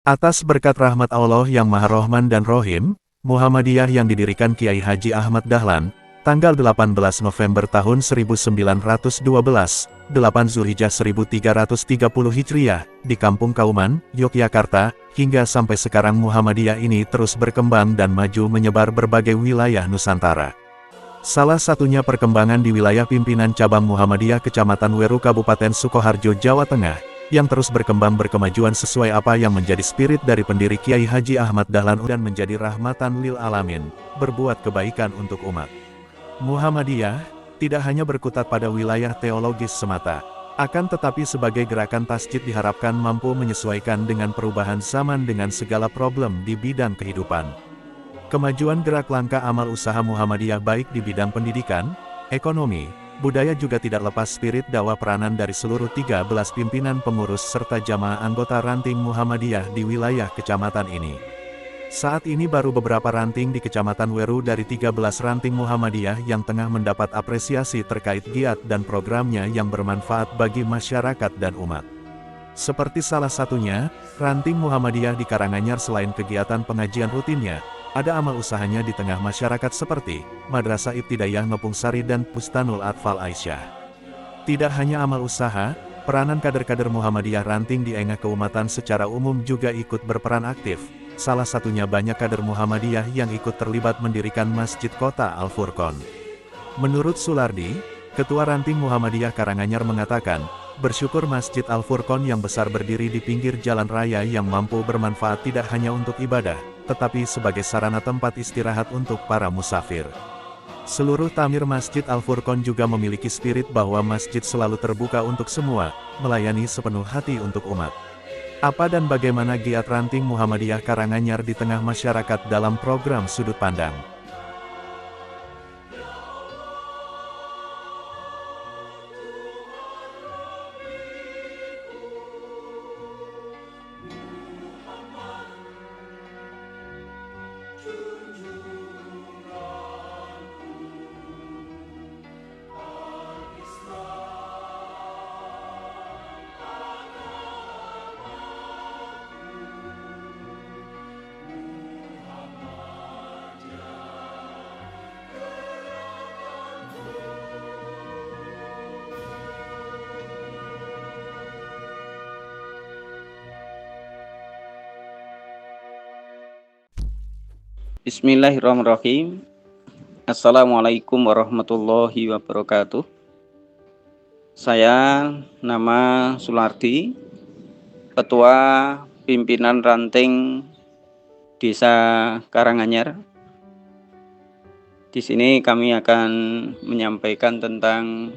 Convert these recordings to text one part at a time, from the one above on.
Atas berkat rahmat Allah yang Maha Rohman dan Rohim, Muhammadiyah yang didirikan Kiai Haji Ahmad Dahlan, tanggal 18 November tahun 1912, 8 Zulhijjah 1330 Hijriah, di Kampung Kauman, Yogyakarta, hingga sampai sekarang Muhammadiyah ini terus berkembang dan maju menyebar berbagai wilayah Nusantara. Salah satunya perkembangan di wilayah pimpinan cabang Muhammadiyah Kecamatan Weru Kabupaten Sukoharjo, Jawa Tengah, yang terus berkembang berkemajuan sesuai apa yang menjadi spirit dari pendiri Kiai Haji Ahmad Dahlan dan menjadi rahmatan lil alamin, berbuat kebaikan untuk umat. Muhammadiyah tidak hanya berkutat pada wilayah teologis semata, akan tetapi sebagai gerakan tasjid diharapkan mampu menyesuaikan dengan perubahan zaman dengan segala problem di bidang kehidupan. Kemajuan gerak langkah amal usaha Muhammadiyah baik di bidang pendidikan, ekonomi, budaya juga tidak lepas spirit dakwah peranan dari seluruh 13 pimpinan pengurus serta jamaah anggota ranting Muhammadiyah di wilayah kecamatan ini. Saat ini baru beberapa ranting di Kecamatan Weru dari 13 ranting Muhammadiyah yang tengah mendapat apresiasi terkait giat dan programnya yang bermanfaat bagi masyarakat dan umat. Seperti salah satunya, ranting Muhammadiyah di Karanganyar selain kegiatan pengajian rutinnya, ada amal usahanya di tengah masyarakat seperti Madrasah Ibtidaiyah Ngepung Sari dan Bustanul Atfal Aisyah. Tidak hanya amal usaha, peranan kader-kader Muhammadiyah ranting di engah keumatan secara umum juga ikut berperan aktif. Salah satunya banyak kader Muhammadiyah yang ikut terlibat mendirikan Masjid Kota Al-Furqon. Menurut Sulardi, Ketua Ranting Muhammadiyah Karanganyar mengatakan, bersyukur Masjid Al-Furqon yang besar berdiri di pinggir jalan raya yang mampu bermanfaat tidak hanya untuk ibadah, tetapi sebagai sarana tempat istirahat untuk para musafir. Seluruh tamir Masjid Al-Furqon juga memiliki spirit bahwa masjid selalu terbuka untuk semua, melayani sepenuh hati untuk umat. Apa dan bagaimana giat ranting Muhammadiyah Karanganyar di tengah masyarakat dalam program Sudut Pandang? Bismillahirrahmanirrahim. Assalamualaikum warahmatullahi wabarakatuh. Saya nama Sulardi, Ketua Pimpinan Ranting Desa Karanganyar. Di sini kami akan menyampaikan tentang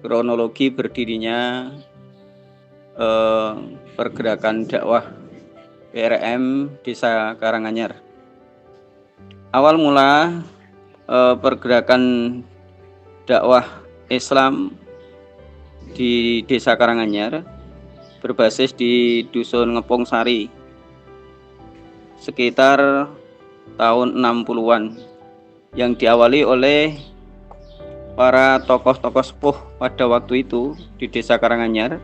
kronologi berdirinya pergerakan dakwah PRM Desa Karanganyar. Awal mula pergerakan dakwah Islam di Desa Karanganyar berbasis di Dusun Ngepung Sari sekitar tahun 60-an yang diawali oleh para tokoh-tokoh sepuh pada waktu itu di Desa Karanganyar.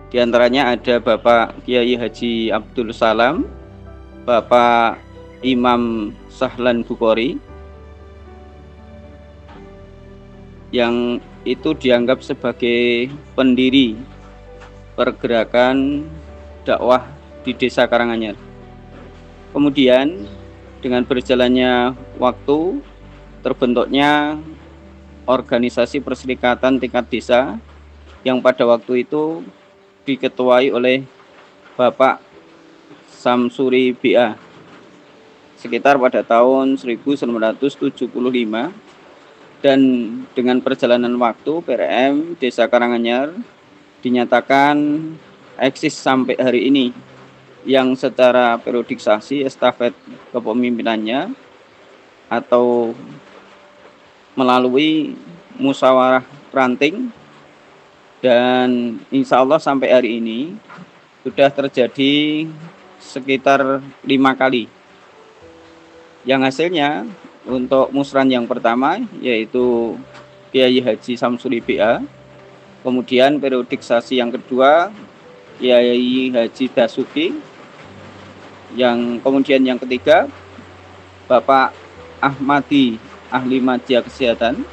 Di antaranya ada Bapak Kiai Haji Abdul Salam, Bapak Imam Sahlan Bukhari, yang itu dianggap sebagai pendiri pergerakan dakwah di Desa Karanganyar. Kemudian dengan berjalannya waktu, terbentuknya organisasi perserikatan tingkat desa yang pada waktu itu diketuai oleh Bapak Samsuri BA sekitar pada tahun 1975, dan dengan perjalanan waktu PRM Desa Karanganyar dinyatakan eksis sampai hari ini, yang secara periodisasi estafet kepemimpinannya atau melalui musyawarah ranting, dan insya Allah sampai hari ini sudah terjadi sekitar 5 kali. Yang hasilnya untuk musran yang pertama yaitu Kiai Haji Samsuri BA, kemudian periodisasi yang kedua Kiai Haji Dasuki. Yang kemudian yang ketiga, Bapak Ahmadi, ahli media kesehatan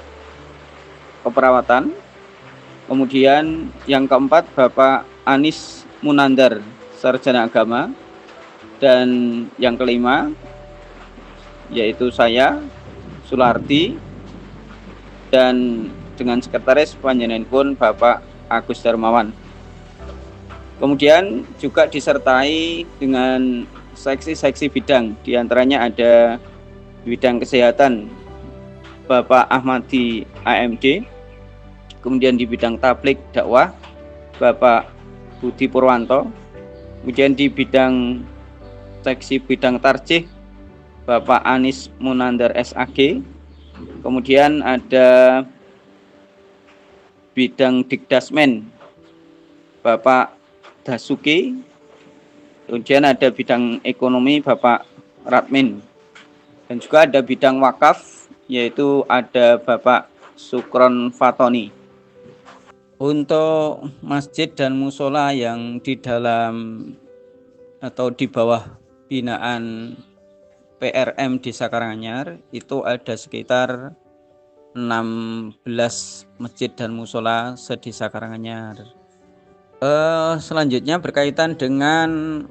keperawatan. Kemudian yang keempat, Bapak Anis Munandar, sarjana agama. Dan yang kelima, yaitu saya, Sularti, dan dengan sekretaris panjenenganipun Bapak Agus Darmawan. Kemudian juga disertai dengan seksi-seksi bidang, diantaranya ada bidang kesehatan Bapak Ahmadi AMD, kemudian di bidang tablik dakwah Bapak Budi Purwanto, kemudian di bidang seksi bidang tarjih Bapak Anis Munandar SAG, kemudian ada bidang Dikdasmen Bapak Dasuki, kemudian ada bidang ekonomi Bapak Radmin, dan juga ada bidang wakaf yaitu ada Bapak Sukron Fatoni. Untuk masjid dan musola yang di dalam atau di bawah binaan PRM Desa Karanganyar itu ada sekitar 16 masjid dan musola se-Desa Karanganyar. Selanjutnya berkaitan dengan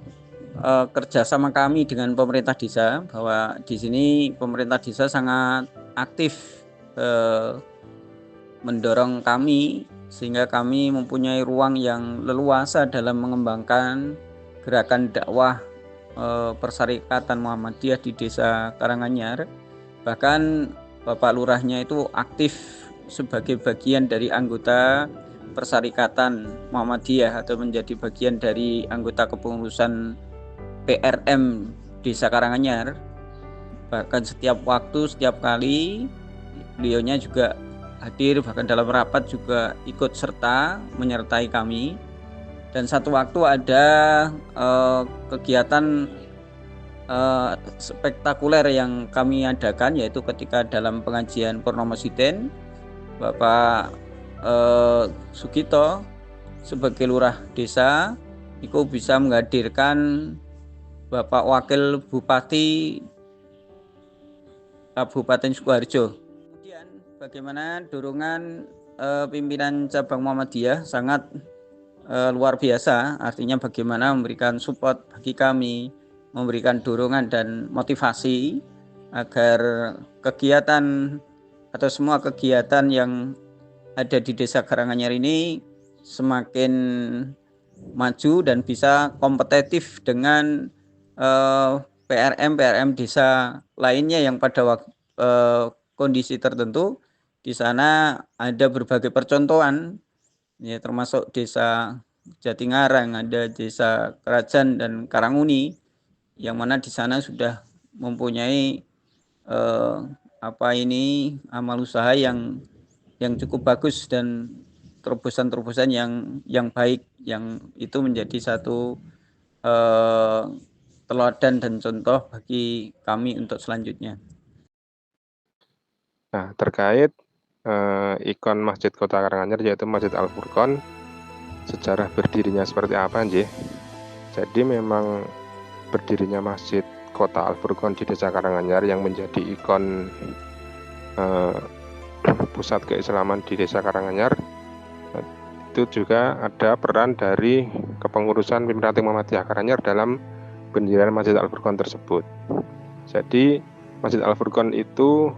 kerjasama kami dengan pemerintah desa, bahwa di sini pemerintah desa sangat aktif mendorong kami sehingga kami mempunyai ruang yang leluasa dalam mengembangkan gerakan dakwah Persyarikatan Muhammadiyah di Desa Karanganyar. Bahkan Bapak Lurahnya itu aktif sebagai bagian dari anggota Persyarikatan Muhammadiyah atau menjadi bagian dari anggota kepengurusan PRM Desa Karanganyar. Bahkan setiap waktu, setiap kali beliaunya juga hadir, bahkan dalam rapat juga ikut serta menyertai kami. Dan satu waktu ada kegiatan spektakuler yang kami adakan, yaitu ketika dalam pengajian Purnomo Siten, Bapak Sugito sebagai lurah desa itu bisa menghadirkan Bapak Wakil Bupati Kabupaten Sukoharjo. Kemudian bagaimana dorongan pimpinan cabang Muhammadiyah sangat luar biasa, artinya bagaimana memberikan support bagi kami, memberikan dorongan dan motivasi agar kegiatan atau semua kegiatan yang ada di Desa Karanganyar ini semakin maju dan bisa kompetitif dengan PRM desa lainnya yang pada kondisi tertentu di sana ada berbagai percontohan, ya, termasuk Desa Jatingarang, ada Desa Kerajaan dan Karanguni, yang mana di sana sudah mempunyai amal usaha yang cukup bagus dan terobosan-terobosan yang baik, yang itu menjadi satu teladan dan contoh bagi kami untuk selanjutnya. Nah, terkait ikon Masjid Kota Karanganyar yaitu Masjid Al-Furqon, sejarah berdirinya seperti apa, Nggih? Jadi memang berdirinya Masjid Kota Al-Furqon di Desa Karanganyar yang menjadi ikon pusat keislaman di Desa Karanganyar, itu juga ada peran dari kepengurusan pimpinan Muhammadiyah Karanganyar dalam pendirian Masjid Al-Furqon tersebut. Jadi Masjid Al-Furqon itu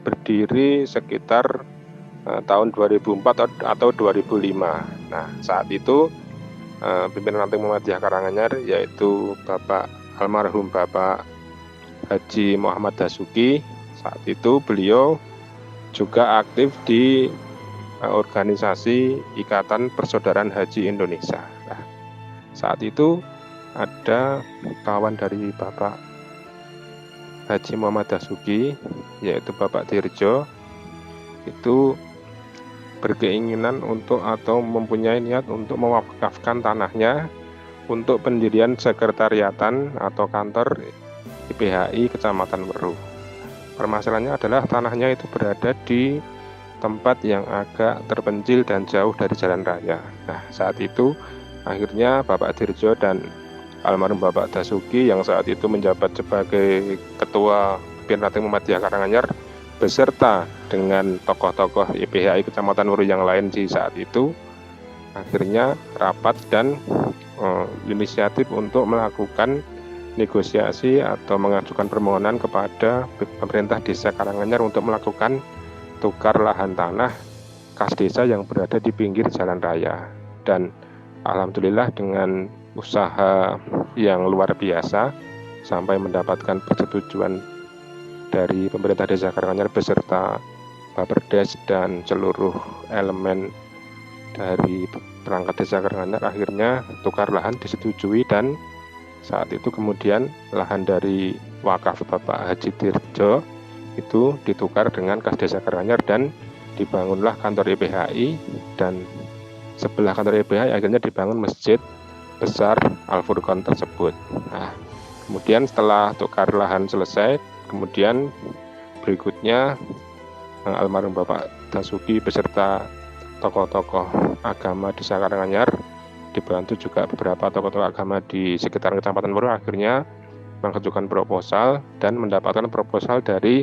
berdiri sekitar tahun 2004 atau 2005. Nah, saat itu pimpinan Muhammadiyah Karanganyar yaitu almarhum Bapak Haji Muhammad Dasuki, saat itu beliau juga aktif di organisasi Ikatan Persaudaraan Haji Indonesia. Nah, saat itu ada kawan dari Bapak Haji Muhammad Dasuki, yaitu Bapak Dirjo, itu berkeinginan atau mempunyai niat untuk mewakafkan tanahnya untuk pendirian sekretariatan atau kantor IPHI Kecamatan Weruh. Permasalahannya adalah tanahnya itu berada di tempat yang agak terpencil dan jauh dari jalan raya. Nah, saat itu Akhirnya Bapak Dirjo dan almarhum Bapak Dasuki yang saat itu menjabat sebagai Ketua Pimpinan Ranting Muhammadiyah Karanganyar beserta dengan tokoh-tokoh YPHI Kecamatan Wuru yang lain di saat itu akhirnya rapat dan inisiatif untuk melakukan negosiasi atau mengajukan permohonan kepada pemerintah desa Karanganyar untuk melakukan tukar lahan tanah kas desa yang berada di pinggir jalan raya. Dan alhamdulillah dengan usaha yang luar biasa sampai mendapatkan persetujuan dari pemerintah desa Karanganyar beserta Baperdes dan seluruh elemen dari perangkat desa Karanganyar, akhirnya tukar lahan disetujui dan saat itu kemudian lahan dari wakaf Bapak Haji Dirjo itu ditukar dengan kas desa Karanganyar dan dibangunlah kantor YPHI, dan sebelah kantor YPHI akhirnya dibangun masjid besar Al-Furqon tersebut. Nah, kemudian setelah tukar lahan selesai, kemudian berikutnya almarhum Bapak Dasuki beserta tokoh-tokoh agama desa Karanganyar dibantu juga beberapa tokoh-tokoh agama di sekitar Kecamatan Wuru akhirnya mengajukan proposal dan mendapatkan proposal dari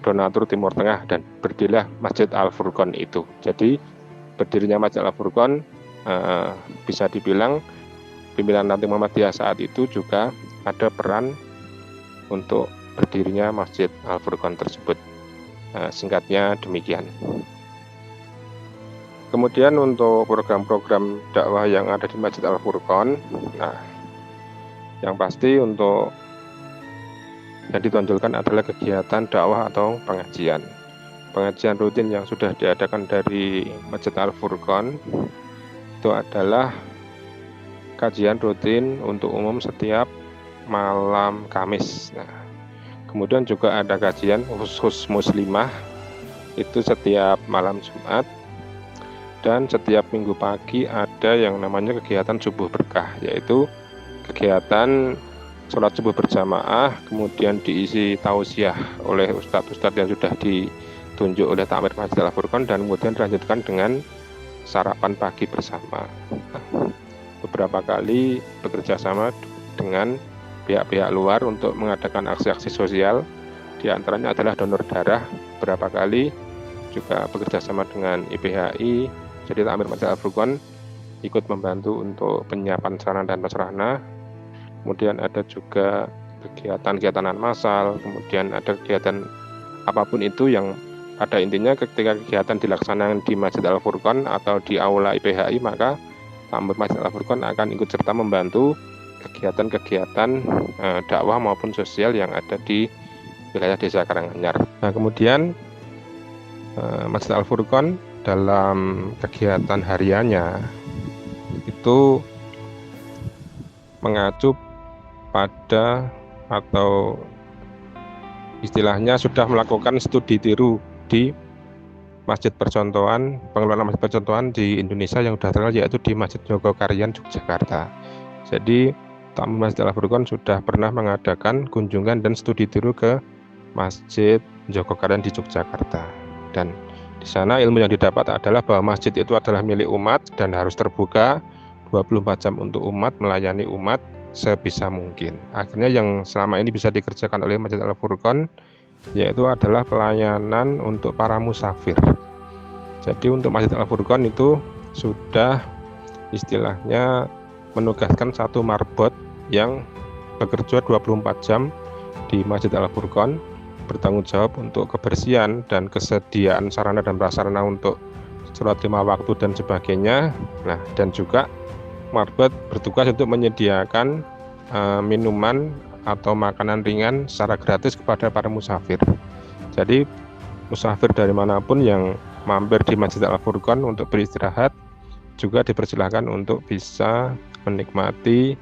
donatur Timur Tengah dan berdirilah Masjid Al-Furqon itu. Jadi berdirinya Masjid Al-Furqon bisa dibilang pimpinan Ranting Muhammadiyah saat itu juga ada peran untuk berdirinya Masjid Al-Furqon tersebut. Singkatnya demikian. Kemudian untuk program-program dakwah yang ada di Masjid Al-Furqon, nah yang pasti untuk yang ditonjolkan adalah kegiatan dakwah atau pengajian. Pengajian rutin yang sudah diadakan dari Masjid Al-Furqon itu adalah kajian rutin untuk umum setiap malam Kamis. Nah, kemudian juga ada kajian khusus muslimah itu setiap malam Jumat, dan setiap minggu pagi ada yang namanya kegiatan subuh berkah, yaitu kegiatan sholat subuh berjamaah, kemudian diisi tausiah oleh ustadz-ustadz yang sudah ditunjuk oleh Takmir Masjid Al-Furqon, dan kemudian dilanjutkan dengan sarapan pagi bersama. Beberapa kali bekerja sama dengan pihak-pihak luar untuk mengadakan aksi-aksi sosial, diantaranya adalah donor darah. Beberapa kali juga bekerja sama dengan IPHI, jadi Takmir Masjid Al-Furqon ikut membantu untuk penyiapan sarana dan prasarana. Kemudian ada juga kegiatan-kegiatan massal, kemudian ada kegiatan apapun itu yang pada intinya ketika kegiatan dilaksanakan di Masjid Al-Furqon atau di aula IPHI, maka Takmir Masjid Al-Furqon akan ikut serta membantu kegiatan-kegiatan dakwah maupun sosial yang ada di wilayah desa Karanganyar. Nah, kemudian Masjid Al-Furqon dalam kegiatan hariannya itu mengacu pada atau istilahnya sudah melakukan studi tiru di masjid percontohan, pengelolaan masjid percontohan di Indonesia yang sudah terkenal, yaitu di Masjid Jogokaryan, Yogyakarta. Jadi Takmir Masjid Al-Furqon sudah pernah mengadakan kunjungan dan studi tiru ke Masjid Jogokaryan di Yogyakarta, dan di sana ilmu yang didapat adalah bahwa masjid itu adalah milik umat dan harus terbuka 24 jam untuk umat, melayani umat sebisa mungkin. Akhirnya yang selama ini bisa dikerjakan oleh Masjid Al-Furqon yaitu adalah pelayanan untuk para musafir. Jadi untuk Masjid Al-Furqon itu sudah istilahnya menugaskan satu marbot yang bekerja 24 jam di Masjid Al-Furqon, bertanggung jawab untuk kebersihan dan kesediaan sarana dan prasarana untuk sholat 5 waktu dan sebagainya. Nah, dan juga marbot bertugas untuk menyediakan minuman atau makanan ringan secara gratis kepada para musafir. Jadi musafir dari manapun yang mampir di Masjid Al-Furqon untuk beristirahat juga dipersilahkan untuk bisa menikmati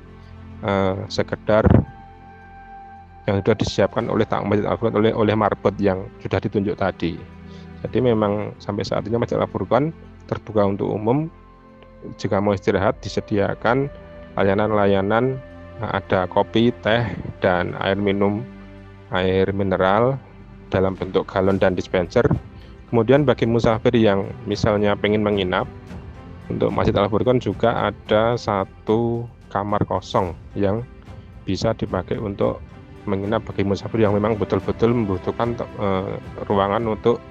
sekedar yang sudah disiapkan oleh Takmir Masjid Al-Furqon oleh marbot yang sudah ditunjuk tadi. Jadi memang sampai saat ini Masjid Al-Furqon terbuka untuk umum. Jika mau istirahat disediakan layanan-layanan, ada kopi, teh, dan air minum, air mineral dalam bentuk galon dan dispenser. Kemudian bagi musafir yang misalnya pengen menginap, Untuk Masjid Al-Furqon juga ada satu kamar kosong yang bisa dipakai untuk menginap bagi musafir yang memang betul-betul membutuhkan ruangan untuk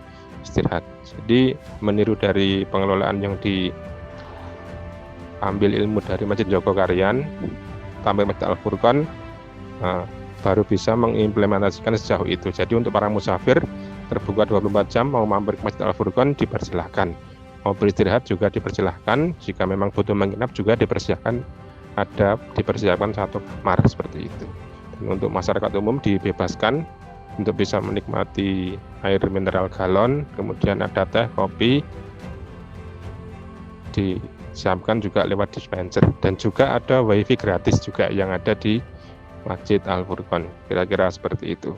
istirahat. Jadi meniru dari pengelolaan yang diambil ilmu dari Masjid Jogokarian, tambah Masjid Al-Furqon, baru bisa mengimplementasikan sejauh itu. Jadi untuk para musafir terbuka 24 jam, mau mampir ke Masjid Al-Furqon dipersilahkan, mau beristirahat juga dipersilahkan, jika memang butuh menginap juga dipersiapkan satu kamar seperti itu. Dan untuk masyarakat umum dibebaskan untuk bisa menikmati air mineral galon, kemudian ada teh, kopi, disiapkan juga lewat dispenser, dan juga ada wifi gratis juga yang ada di Masjid Al-Furqon. Kira-kira seperti itu.